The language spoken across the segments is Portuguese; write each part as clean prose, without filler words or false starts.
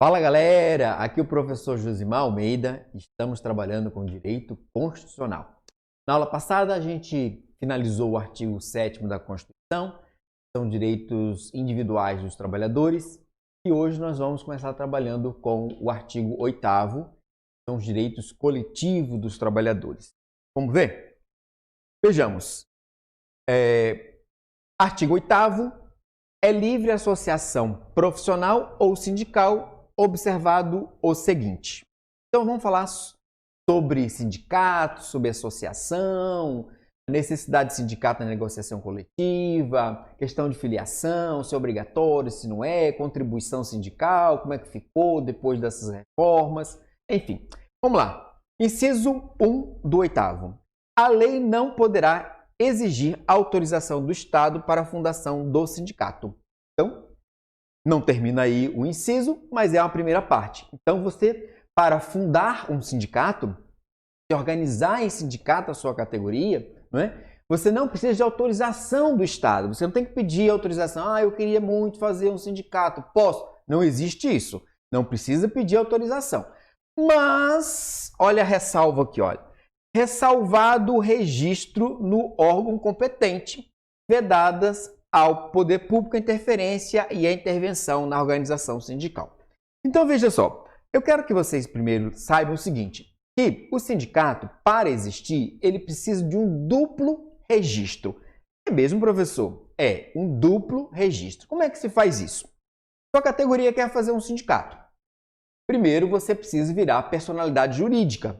Fala galera, aqui é o professor Josimar Almeida, estamos trabalhando com direito constitucional. Na aula passada a gente finalizou o artigo 7º da Constituição, são direitos individuais dos trabalhadores, e hoje nós vamos começar trabalhando com o artigo 8º, são os direitos coletivos dos trabalhadores. Vamos ver? Vejamos. Artigo 8º, é livre associação profissional ou sindical observado o seguinte. Então vamos falar sobre sindicato, sobre associação, necessidade de sindicato na negociação coletiva, questão de filiação, se é obrigatório, se não é, contribuição sindical, como é que ficou depois dessas reformas, enfim. Vamos lá. Inciso 1 do 8º. A lei não poderá exigir autorização do Estado para a fundação do sindicato. Então, não termina aí o inciso, mas é uma primeira parte. Então, você, para fundar um sindicato, se organizar em sindicato a sua categoria, não é? Você não precisa de autorização do Estado. Você não tem que pedir autorização. Eu queria muito fazer um sindicato. Posso? Não existe isso. Não precisa pedir autorização. Mas, olha a ressalva aqui, olha. Ressalvado o registro no órgão competente, vedadas ao poder público a interferência e a intervenção na organização sindical. Então, veja só, eu quero que vocês primeiro saibam o seguinte, que o sindicato, para existir, ele precisa de um duplo registro. É mesmo, professor? É, um duplo registro. Como é que se faz isso? Sua categoria quer fazer um sindicato. Primeiro, você precisa virar personalidade jurídica.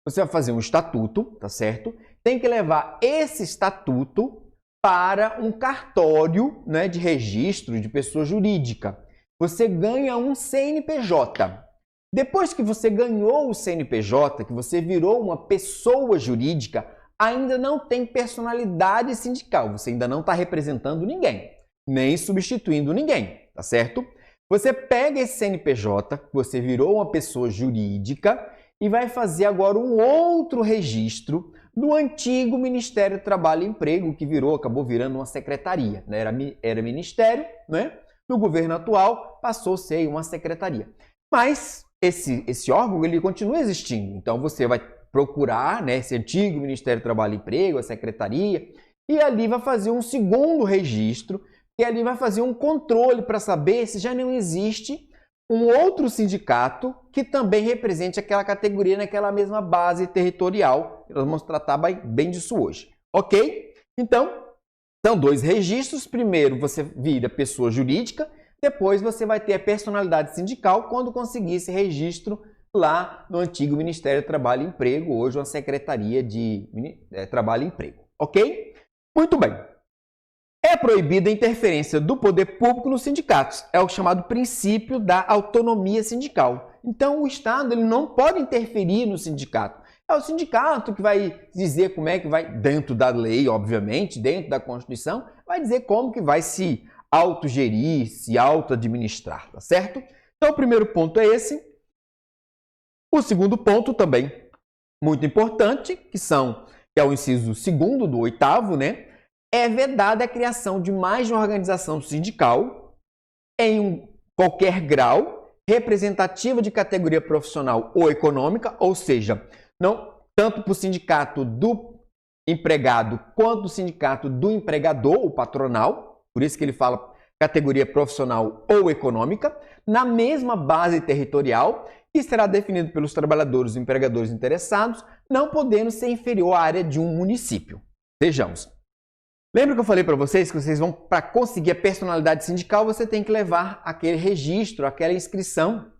Você vai fazer um estatuto, tá certo? Tem que levar esse estatuto para um cartório, né, de registro de pessoa jurídica. Você ganha um CNPJ. Depois que você ganhou o CNPJ, que você virou uma pessoa jurídica, ainda não tem personalidade sindical. Você ainda não está representando ninguém, nem substituindo ninguém, tá certo? Você pega esse CNPJ, você virou uma pessoa jurídica, e vai fazer agora um outro registro do antigo Ministério do Trabalho e Emprego, que acabou virando uma secretaria, né? Era ministério, né? No governo atual passou a ser uma secretaria. Mas esse órgão ele continua existindo. Então você vai procurar, né, esse antigo Ministério do Trabalho e Emprego, a secretaria, e ali vai fazer um segundo registro, e ali vai fazer um controle para saber se já não existe um outro sindicato que também represente aquela categoria naquela mesma base territorial. Nós vamos tratar bem disso hoje, ok? Então, são dois registros. Primeiro, você vira pessoa jurídica, depois você vai ter a personalidade sindical quando conseguir esse registro lá no antigo Ministério do Trabalho e Emprego, hoje uma Secretaria de Trabalho e Emprego, ok? Muito bem. É proibida a interferência do poder público nos sindicatos. É o chamado princípio da autonomia sindical. Então, o Estado ele não pode interferir no sindicato. É o sindicato que vai dizer como é que vai, dentro da lei, obviamente, dentro da Constituição, vai dizer como que vai se autogerir, se auto-administrar, tá certo? Então, o primeiro ponto é esse. O segundo ponto também, muito importante, que é o inciso 2º do 8º, né? É vedada a criação de mais de uma organização sindical em qualquer grau, representativa de categoria profissional ou econômica, ou seja, não tanto para o sindicato do empregado quanto o sindicato do empregador, o patronal, por isso que ele fala categoria profissional ou econômica, na mesma base territorial, que será definido pelos trabalhadores e empregadores interessados, não podendo ser inferior à área de um município. Vejamos. Lembra que eu falei para vocês que vocês vão, para conseguir a personalidade sindical, você tem que levar aquele registro, aquela inscrição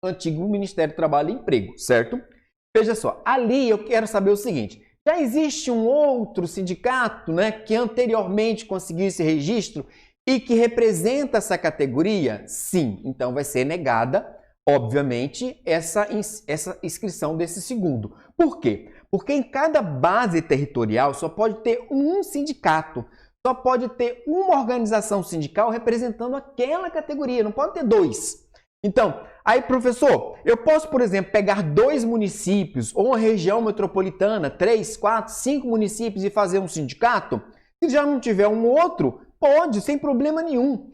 no antigo Ministério do Trabalho e Emprego, certo? Veja só, ali eu quero saber o seguinte, já existe um outro sindicato, né, que anteriormente conseguiu esse registro e que representa essa categoria? Sim, então vai ser negada, obviamente, essa inscrição desse segundo. Por quê? Porque em cada base territorial só pode ter um sindicato, só pode ter uma organização sindical representando aquela categoria, não pode ter dois. Então, aí professor, eu posso, por exemplo, pegar 2 municípios ou uma região metropolitana, 3, 4, 5 municípios e fazer um sindicato? Se já não tiver um outro, pode, sem problema nenhum.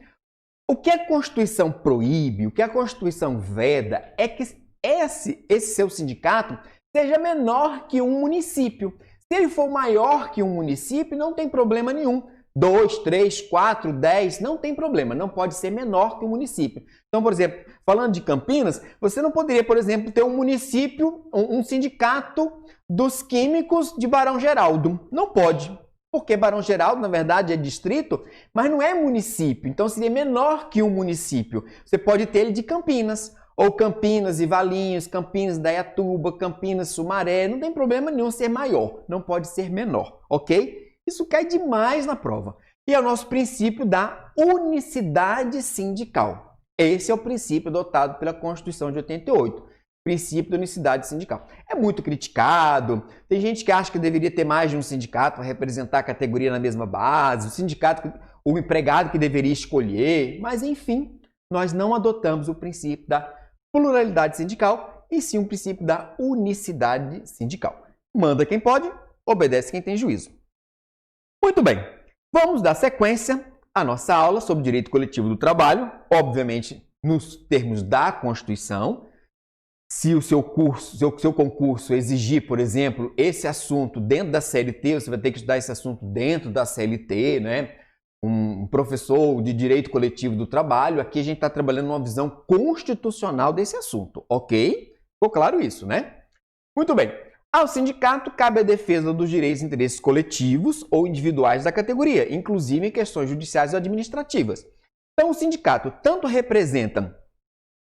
O que a Constituição proíbe, o que a Constituição veda, é que esse seu sindicato seja menor que um município. Se ele for maior que um município, não tem problema nenhum. 2, 3, 4, 10, não tem problema, não pode ser menor que um município. Então, por exemplo, falando de Campinas, você não poderia, por exemplo, ter um município, um sindicato dos químicos de Barão Geraldo. Não pode, porque Barão Geraldo, na verdade, é distrito, mas não é município, então seria menor que um município. Você pode ter ele de Campinas, ou Campinas e Valinhos, Campinas da Indaiatuba, Campinas Sumaré, não tem problema nenhum ser maior, não pode ser menor, ok? Isso cai demais na prova. E é o nosso princípio da unicidade sindical. Esse é o princípio adotado pela Constituição de 88. Princípio da unicidade sindical. É muito criticado. Tem gente que acha que deveria ter mais de um sindicato para representar a categoria na mesma base. O sindicato, o empregado que deveria escolher. Mas, enfim, nós não adotamos o princípio da pluralidade sindical e sim o princípio da unicidade sindical. Manda quem pode, obedece quem tem juízo. Muito bem, vamos dar sequência à nossa aula sobre direito coletivo do trabalho, obviamente nos termos da Constituição. Se o seu concurso exigir, por exemplo, esse assunto dentro da CLT, você vai ter que estudar esse assunto dentro da CLT, né? Um professor de direito coletivo do trabalho, aqui a gente está trabalhando numa visão constitucional desse assunto, ok? Ficou claro isso, né? Muito bem. Ao sindicato cabe a defesa dos direitos e interesses coletivos ou individuais da categoria, inclusive em questões judiciais ou administrativas. Então, o sindicato tanto representa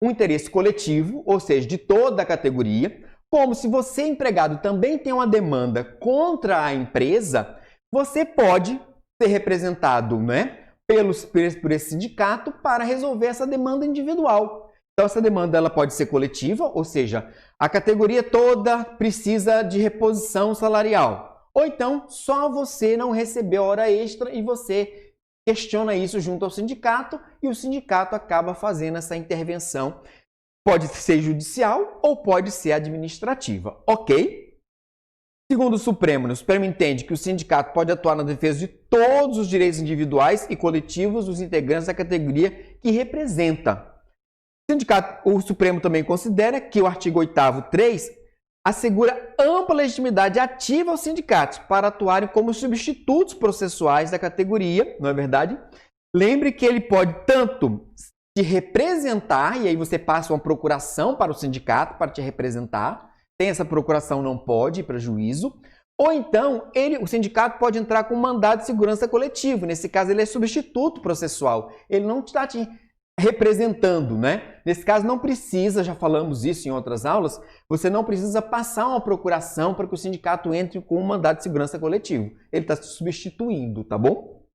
um interesse coletivo, ou seja, de toda a categoria, como se você, empregado, também tem uma demanda contra a empresa, você pode ser representado, né, por esse sindicato para resolver essa demanda individual. Então, essa demanda ela pode ser coletiva, ou seja, a categoria toda precisa de reposição salarial. Ou então, só você não recebeu hora extra e você questiona isso junto ao sindicato e o sindicato acaba fazendo essa intervenção. Pode ser judicial ou pode ser administrativa, ok? Segundo o Supremo entende que o sindicato pode atuar na defesa de todos os direitos individuais e coletivos dos integrantes da categoria que representa. O Supremo também considera que o artigo 8º 3 assegura ampla legitimidade ativa aos sindicatos para atuarem como substitutos processuais da categoria, não é verdade? Lembre que ele pode tanto te representar, e aí você passa uma procuração para o sindicato para te representar, tem essa procuração, não pode ir para juízo, ou então o sindicato pode entrar com um mandado de segurança coletivo, nesse caso ele é substituto processual, ele não está te representando, né? Nesse caso não precisa, já falamos isso em outras aulas, você não precisa passar uma procuração para que o sindicato entre com um mandado de segurança coletivo. Ele está se substituindo, tá bom?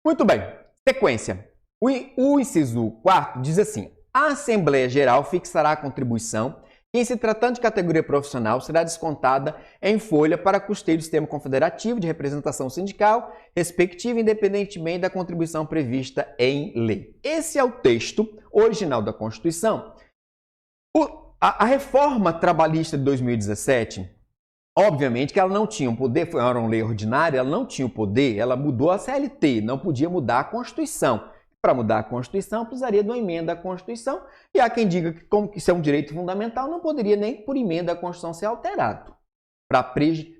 Muito bem, sequência. O inciso 4 diz assim: a Assembleia Geral fixará a contribuição que, em se tratando de categoria profissional, será descontada em folha para custeio do sistema confederativo de representação sindical, respectiva, independentemente da contribuição prevista em lei. Esse é o texto original da Constituição. A reforma trabalhista de 2017, obviamente que ela não tinha um poder, era uma lei ordinária, ela não tinha o poder, ela mudou a CLT, não podia mudar a Constituição. Para mudar a Constituição, precisaria de uma emenda à Constituição, e há quem diga que, como isso é um direito fundamental, não poderia nem por emenda à Constituição ser alterado, para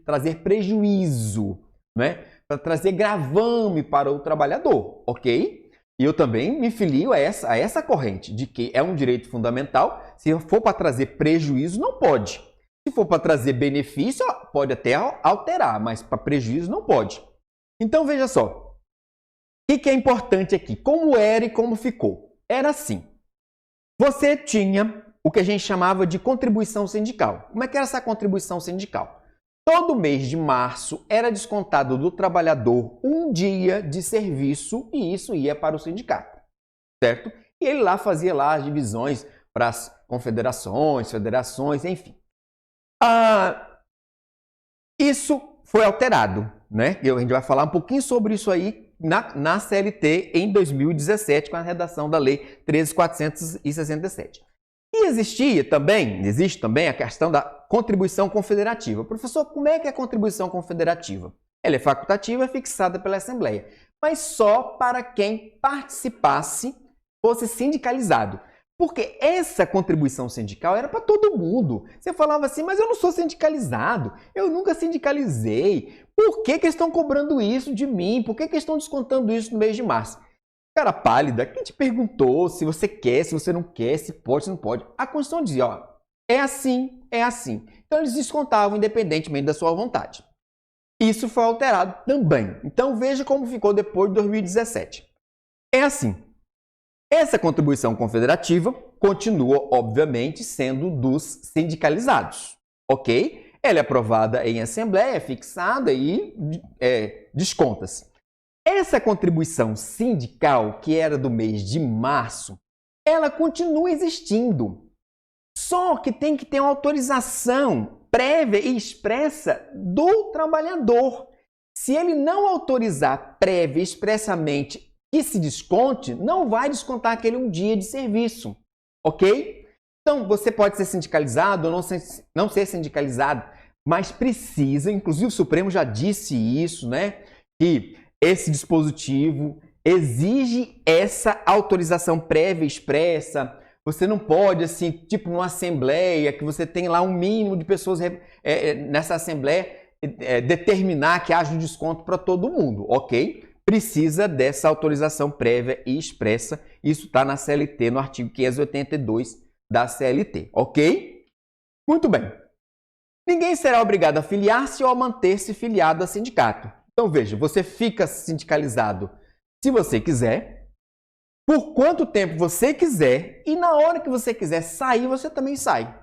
trazer prejuízo, né? Para trazer gravame para o trabalhador, ok? E eu também me filio a essa corrente, de que é um direito fundamental, se for para trazer prejuízo, não pode. Se for para trazer benefício, pode até alterar, mas para prejuízo não pode. Então, veja só. O que é importante aqui? Como era e como ficou? Era assim. Você tinha o que a gente chamava de contribuição sindical. Como é que era essa contribuição sindical? Todo mês de março era descontado do trabalhador um dia de serviço e isso ia para o sindicato, certo? E ele lá fazia lá as divisões para as confederações, federações, enfim. Isso foi alterado, né? E a gente vai falar um pouquinho sobre isso aí na CLT em 2017, com a redação da Lei 13.467. E existe também a questão da contribuição confederativa. Professor, como é que é a contribuição confederativa? Ela é facultativa, fixada pela Assembleia, mas só para quem participasse, fosse sindicalizado. Porque essa contribuição sindical era para todo mundo. Você falava assim, mas eu não sou sindicalizado, eu nunca sindicalizei. Por que eles estão cobrando isso de mim? Por que eles estão descontando isso no mês de março? Cara pálida, quem te perguntou se você quer, se você não quer, se pode, se não pode? A Constituição dizia, ó, é assim, é assim. Então eles descontavam independentemente da sua vontade. Isso foi alterado também. Então veja como ficou depois de 2017. É assim. Essa contribuição confederativa continua, obviamente, sendo dos sindicalizados, ok? Ela é aprovada em assembleia, é fixada e desconta-se. Essa contribuição sindical, que era do mês de março, ela continua existindo. Só que tem que ter uma autorização prévia e expressa do trabalhador. Se ele não autorizar prévia e expressamente que se desconte, não vai descontar aquele um dia de serviço, ok? Então, você pode ser sindicalizado ou não ser sindicalizado, mas precisa, inclusive o Supremo já disse isso, né? Que esse dispositivo exige essa autorização prévia expressa. Você não pode, assim, tipo numa assembleia, que você tem lá um mínimo de pessoas nessa assembleia, determinar que haja um desconto para todo mundo, ok? Precisa dessa autorização prévia e expressa. Isso está na CLT, no artigo 582 da CLT, ok? Muito bem. Ninguém será obrigado a filiar-se ou a manter-se filiado a sindicato. Então, veja, você fica sindicalizado se você quiser, por quanto tempo você quiser, e na hora que você quiser sair, você também sai.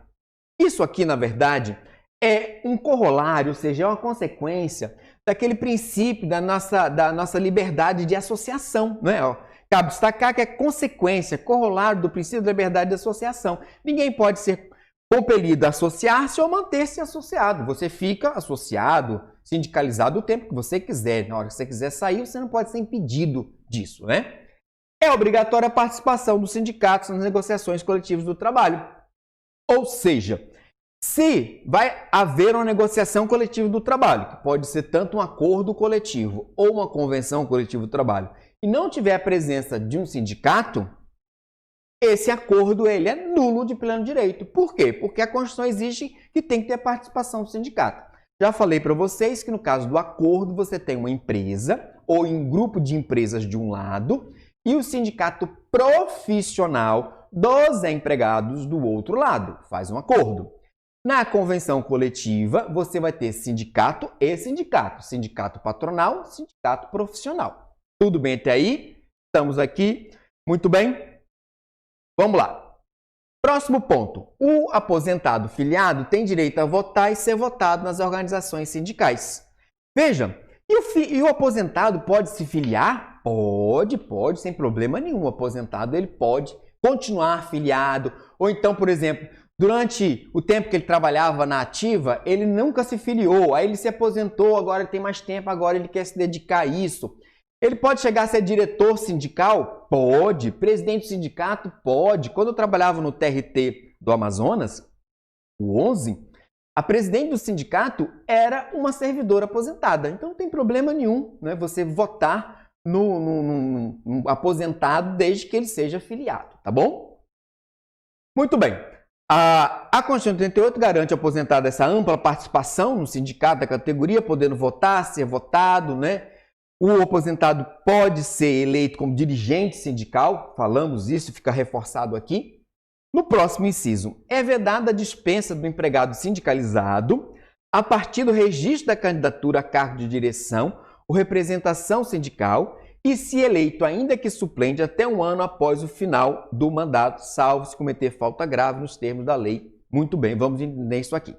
Isso aqui, na verdade, é um corolário, ou seja, é uma consequência daquele princípio da nossa liberdade de associação, não é? Cabe destacar que é consequência, corolário do princípio da liberdade de associação. Ninguém pode ser compelido a associar-se ou manter-se associado. Você fica associado, sindicalizado o tempo que você quiser. Na hora que você quiser sair, você não pode ser impedido disso, né? É obrigatória a participação dos sindicatos nas negociações coletivas do trabalho. Ou seja, se vai haver uma negociação coletiva do trabalho, que pode ser tanto um acordo coletivo ou uma convenção coletiva do trabalho, e não tiver a presença de um sindicato, esse acordo ele é nulo de pleno direito. Por quê? Porque a Constituição exige que tem que ter a participação do sindicato. Já falei para vocês que no caso do acordo você tem uma empresa ou um grupo de empresas de um lado e o sindicato profissional dos empregados do outro lado. Faz um acordo. Na convenção coletiva, você vai ter sindicato e sindicato. Sindicato patronal, sindicato profissional. Tudo bem até aí? Estamos aqui? Muito bem? Vamos lá. Próximo ponto. O aposentado filiado tem direito a votar e ser votado nas organizações sindicais. Veja, e o aposentado pode se filiar? Pode, sem problema nenhum. O aposentado ele pode continuar filiado. Ou então, por exemplo, durante o tempo que ele trabalhava na ativa, ele nunca se filiou, aí ele se aposentou, agora ele tem mais tempo, agora ele quer se dedicar a isso. Ele pode chegar a ser diretor sindical? Pode. Presidente do sindicato? Pode. Quando eu trabalhava no TRT do Amazonas, o 11, a presidente do sindicato era uma servidora aposentada. Então não tem problema nenhum, né, você votar no aposentado desde que ele seja filiado, tá bom? Muito bem. A Constituição de 88 garante ao aposentado essa ampla participação no sindicato da categoria, podendo votar, ser votado, né? O aposentado pode ser eleito como dirigente sindical, falamos isso, fica reforçado aqui. No próximo inciso, é vedada a dispensa do empregado sindicalizado a partir do registro da candidatura a cargo de direção ou representação sindical e se eleito ainda que suplente até um ano após o final do mandato, salvo se cometer falta grave nos termos da lei. Muito bem, vamos entender isso aqui.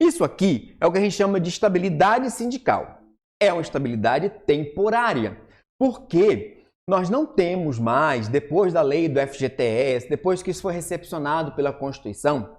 Isso aqui é o que a gente chama de estabilidade sindical. É uma estabilidade temporária, porque nós não temos mais, depois da lei do FGTS, depois que isso foi recepcionado pela Constituição,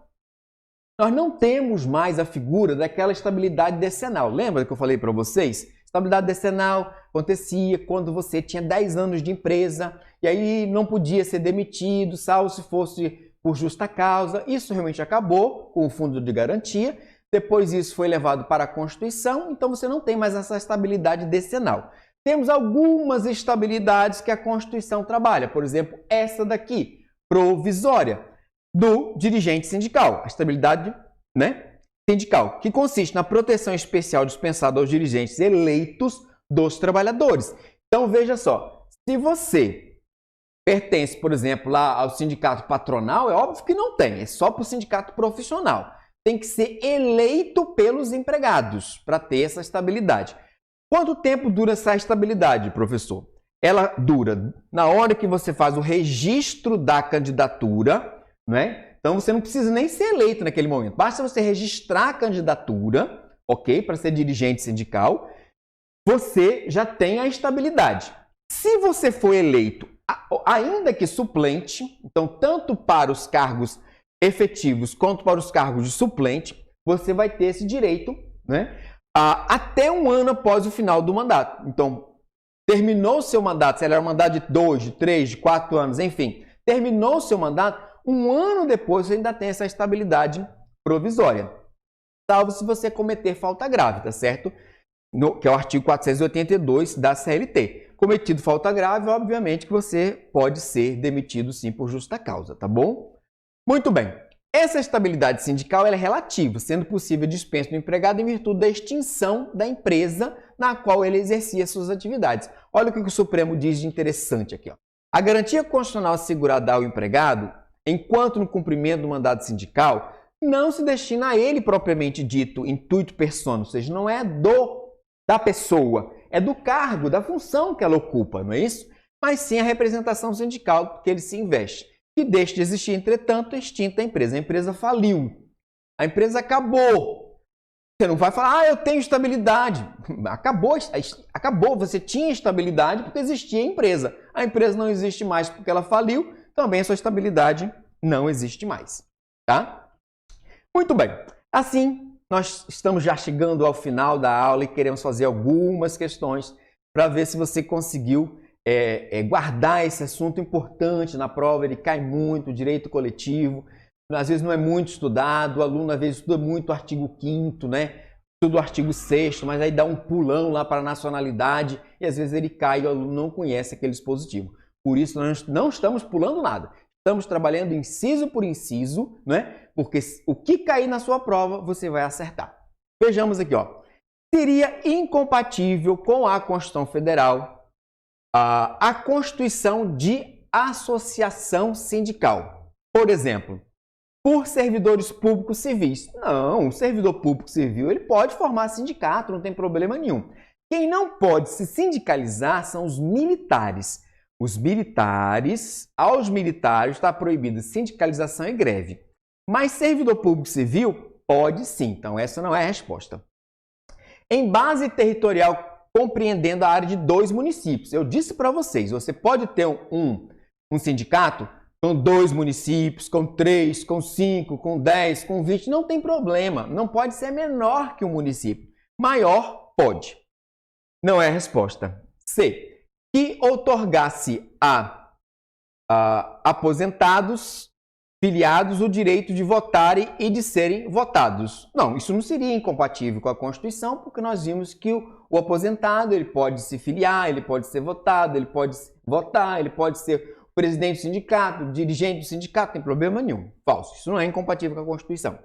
nós não temos mais a figura daquela estabilidade decenal. Lembra que eu falei para vocês? Estabilidade decenal acontecia quando você tinha 10 anos de empresa e aí não podia ser demitido, salvo se fosse por justa causa. Isso realmente acabou com o fundo de garantia. depois isso foi levado para a Constituição, então você não tem mais essa estabilidade decenal. Temos algumas estabilidades que a Constituição trabalha, por exemplo, essa daqui, provisória, do dirigente sindical, a estabilidade, né, sindical, que consiste na proteção especial dispensada aos dirigentes eleitos dos trabalhadores. Então, veja só, se você pertence, por exemplo, lá ao sindicato patronal, é óbvio que não tem, é só para o sindicato profissional. Tem que ser eleito pelos empregados para ter essa estabilidade. Quanto tempo dura essa estabilidade, professor? Ela dura na hora que você faz o registro da candidatura, né? Então você não precisa nem ser eleito naquele momento. Basta você registrar a candidatura, ok? Para ser dirigente sindical, você já tem a estabilidade. Se você for eleito, ainda que suplente, então tanto para os cargos efetivos quanto para os cargos de suplente, você vai ter esse direito, né? Até um ano após o final do mandato. Então, terminou o seu mandato, se ele era um mandato de 2, de 3, de 4 anos, enfim, terminou o seu mandato, um ano depois você ainda tem essa estabilidade provisória, salvo se você cometer falta grave, tá certo? Que é o artigo 482 da CLT. Cometido falta grave, obviamente que você pode ser demitido sim por justa causa, tá bom? Muito bem. Essa estabilidade sindical ela é relativa, sendo possível dispensa do empregado em virtude da extinção da empresa na qual ele exercia suas atividades. Olha o que o Supremo diz de interessante aqui. Ó. A garantia constitucional assegurada ao empregado, enquanto no cumprimento do mandato sindical, não se destina a ele propriamente dito intuito persona, ou seja, não é da pessoa, é do cargo, da função que ela ocupa, não é isso? Mas sim a representação sindical que ele se investe. Que deixa de existir, entretanto, é extinta a empresa faliu, a empresa acabou. Você não vai falar, eu tenho estabilidade. Acabou, você tinha estabilidade porque existia a empresa não existe mais porque ela faliu, também a sua estabilidade não existe mais, tá? Muito bem, assim nós estamos já chegando ao final da aula e queremos fazer algumas questões para ver se você conseguiu guardar esse assunto importante na prova. Ele cai muito, direito coletivo, às vezes não é muito estudado, o aluno às vezes estuda muito o artigo 5º, né? Estuda o artigo 6º, mas aí dá um pulão lá para a nacionalidade e às vezes ele cai e o aluno não conhece aquele dispositivo. Por isso nós não estamos pulando nada, estamos trabalhando inciso por inciso, né? Porque o que cair na sua prova você vai acertar. Vejamos aqui, ó. Seria incompatível com a Constituição Federal a constituição de associação sindical. Por exemplo, por servidores públicos civis. Não, o servidor público civil ele pode formar sindicato, não tem problema nenhum. Quem não pode se sindicalizar são os militares. Aos militares está proibida sindicalização e greve. Mas servidor público civil pode sim, então essa não é a resposta. Em base territorial compreendendo a área de 2 municípios. Eu disse para vocês, você pode ter um sindicato com 2 municípios, com 3, com 5, com 10, com 20, não tem problema. Não pode ser menor que um município. Maior, pode. Não é a resposta. C. Que outorgasse a aposentados, filiados, o direito de votarem e de serem votados. Não, isso não seria incompatível com a Constituição, porque nós vimos que o aposentado ele pode se filiar, ele pode ser votado, ele pode votar, ele pode ser o presidente do sindicato, o dirigente do sindicato, não tem problema nenhum. Falso, isso não é incompatível com a Constituição.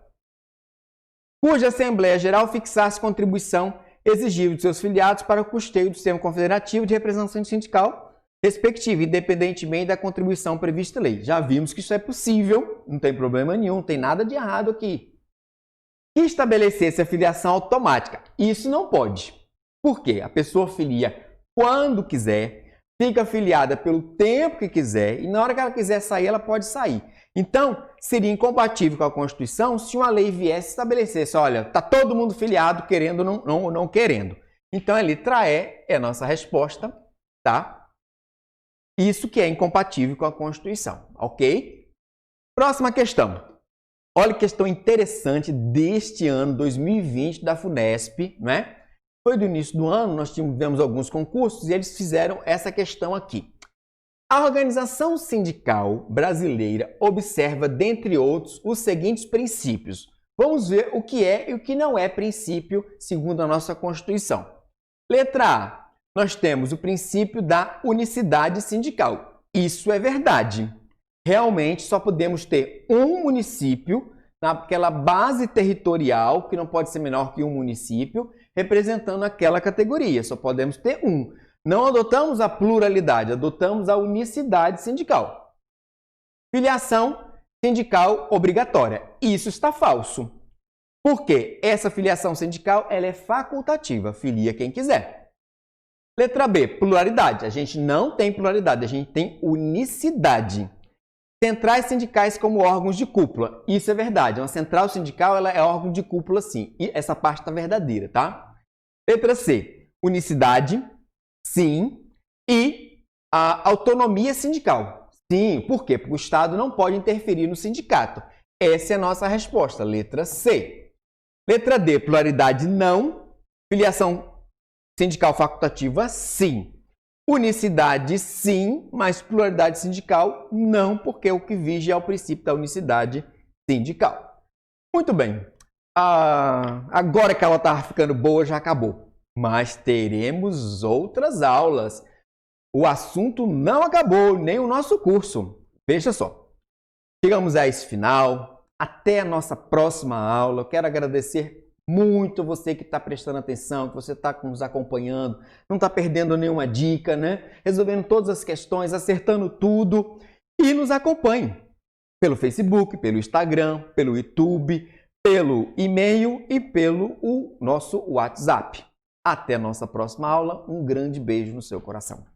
Cuja Assembleia Geral fixasse contribuição exigível de seus filiados para o custeio do sistema confederativo de representação sindical respectiva, independentemente da contribuição prevista em lei. Já vimos que isso é possível, não tem problema nenhum, não tem nada de errado aqui. Que estabelecesse a filiação automática. Isso não pode. Por quê? A pessoa filia quando quiser, fica afiliada pelo tempo que quiser e na hora que ela quiser sair, ela pode sair. Então, seria incompatível com a Constituição se uma lei viesse e estabelecesse, olha, está todo mundo filiado, querendo ou não querendo. Então, a letra E é a nossa resposta, tá? Isso que é incompatível com a Constituição, ok? Próxima questão. Olha que questão interessante deste ano, 2020, da FUNESP, né? Foi do início do ano, nós tivemos alguns concursos e eles fizeram essa questão aqui. A organização sindical brasileira observa, dentre outros, os seguintes princípios. Vamos ver o que é e o que não é princípio segundo a nossa Constituição. Letra A. Nós temos o princípio da unicidade sindical. Isso é verdade. Realmente só podemos ter um município naquela base territorial, que não pode ser menor que um município, representando aquela categoria. Só podemos ter um. Não adotamos a pluralidade, adotamos a unicidade sindical. Filiação sindical obrigatória. Isso está falso. Por quê? Essa filiação sindical ela é facultativa, filia quem quiser. Letra B, pluralidade. A gente não tem pluralidade, a gente tem unicidade. Centrais sindicais como órgãos de cúpula. Isso é verdade. Uma central sindical ela é órgão de cúpula, sim. E essa parte está verdadeira, tá? Letra C, unicidade, sim. E a autonomia sindical. Sim, por quê? Porque o Estado não pode interferir no sindicato. Essa é a nossa resposta, letra C. Letra D, pluralidade, não. Filiação sindical facultativa, sim. Unicidade, sim, mas pluralidade sindical, não, porque o que vige é o princípio da unicidade sindical. Muito bem. Agora que ela está ficando boa, já acabou. Mas teremos outras aulas. O assunto não acabou, nem o nosso curso. Veja só. Chegamos a esse final. Até a nossa próxima aula. Eu quero agradecer muito você que está prestando atenção, que você está nos acompanhando, não está perdendo nenhuma dica, né? Resolvendo todas as questões, acertando tudo. E nos acompanhe pelo Facebook, pelo Instagram, pelo YouTube, pelo e-mail e pelo nosso WhatsApp. Até a nossa próxima aula. Um grande beijo no seu coração.